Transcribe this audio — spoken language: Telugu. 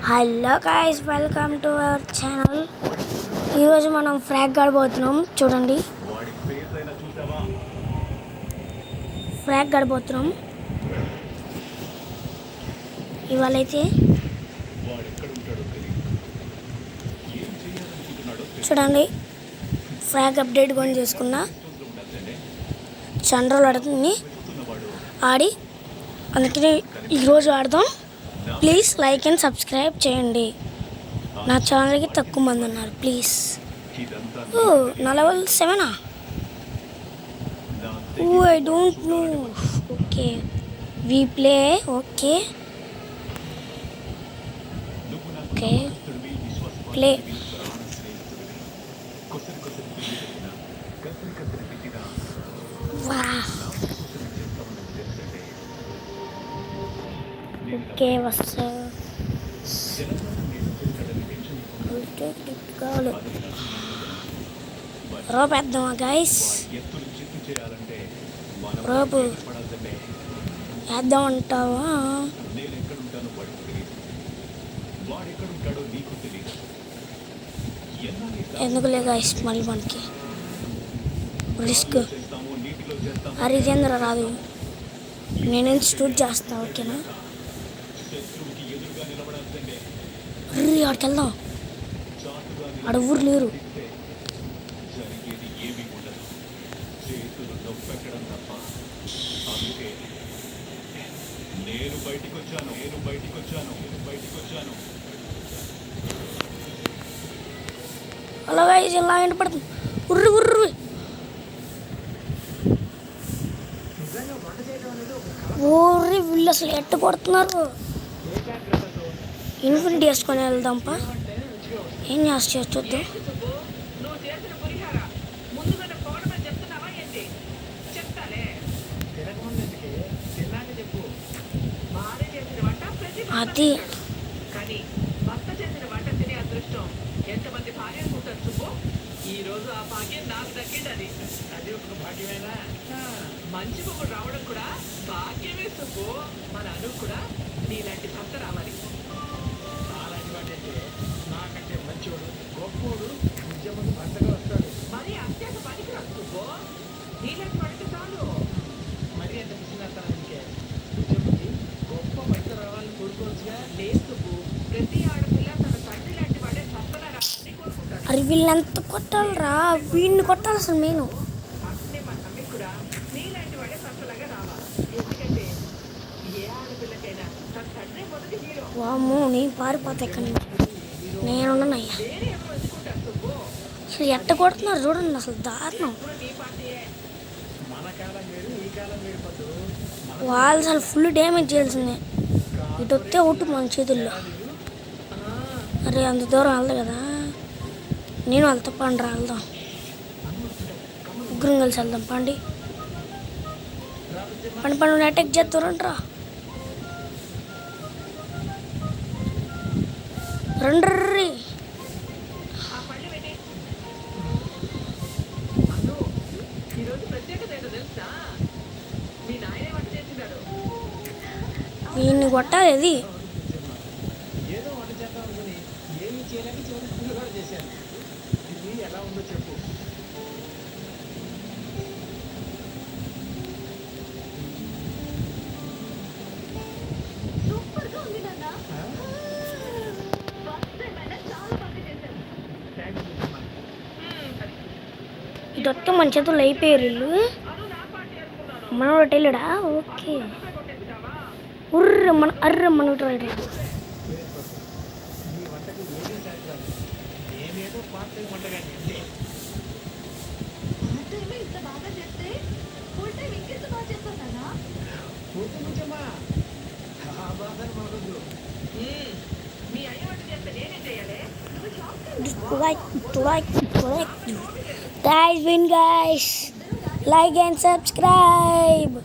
Hello guys, welcome to our channel. ఈరోజు మనం ఫ్రాగ్ ఆడబోతున్నాం. చూడండి, ఫ్రాగ్ ఆడబోతున్నాం ఇవాళైతే. చూడండి, ఫ్రాగ్ అప్డేట్ కొని చేసుకున్నా. చండ్రోలు ఆడుతుంది ఆడి, అందుకని ఈరోజు ఆడదాం. ప్లీజ్ లైక్ అండ్ సబ్స్క్రైబ్ చేయండి. నా ఛానల్కి తక్కువ మంది ఉన్నారు, ప్లీజ్. నా level 7. I don't know. Okay, we play. Okay okay play. Okay, వస్తా రోప్ వేద్దామా గైస్? రోపు వేద్దామంటావా? ఎందుకులే గైస్, మళ్ళీ మనకి రిస్క్. హరిజేంద్ర రాదు, నేను ఇన్స్టిట్యూట్ చేస్తా. ఓకేనా? ఆడికి వెళ్దాం. ఆడ ఊరు లేరు. అలాగా ఇలా ఎండ పడుతుంది. ఉర్రి ఉర్రి ఊర్రి వీళ్ళు అసలు ఎట్ట కొడుతున్నారు. ఇన్ఫినిటీ వేసుకొని వెళ్దాంపా. ఏం చేస్తా చూద్దాం. అది మంచి మొగుడు రావడం కూడా భాగ్యమే సుబ్బు. మన అను కూడా నీలాంటి భర్త రావాలి. అలాంటి వాడైతే నాకంటే మంచివాడు, గొప్పోడు, నిజముడు భర్తగా వస్తాడు. మరి అత్యాక పనికి రా సుబ్బు. నీలాంటి వాడికి చాలు. మరి ఎంత పిచ్చినానికి నిజముడి గొప్ప భర్త రావాలని కోరుకోవచ్చుగా. లేదు సుబ్బు, ప్రతి ఆడపిల్ల తన తండ్రి లాంటి వాడే భర్తగా రావాలని కోరుకుంటాడు. అరే వీళ్ళెంత కొట్టాలరా, వీడిని కొట్టాలి అసలు నేను. వామ్మో, నేను పారిపోతా ఇక్కడ నుంచి. నేనున్నానయ్యా. అసలు ఎట్ట కొడుతున్నారు చూడండి, అసలు దారుణం. వాళ్ళు అసలు ఫుల్ డ్యామేజ్ చేయాల్సిందే. ఇటు వస్తే ఒకటి మన చేతుల్లో. అరే అంత దూరం వెళ్దా కదా, నేను వెళ్తా. పండి వెళ్దాం, ముగ్గురం కలిసి వెళ్దాం. పండి పండి పండి అటాక్ చేస్తారంట్రా. రండ్రీ. వీడిని కొట్టాలి. అది ఎలా ఉందో చెప్పు. ఇదొత్తే మన చేతులు అయిపోయారు వీళ్ళు. మనోడు వెళ్ళడా? ఓకే. ఉర్ర మన అర్ర మనోడు ride. Guys, win guys. Like and subscribe.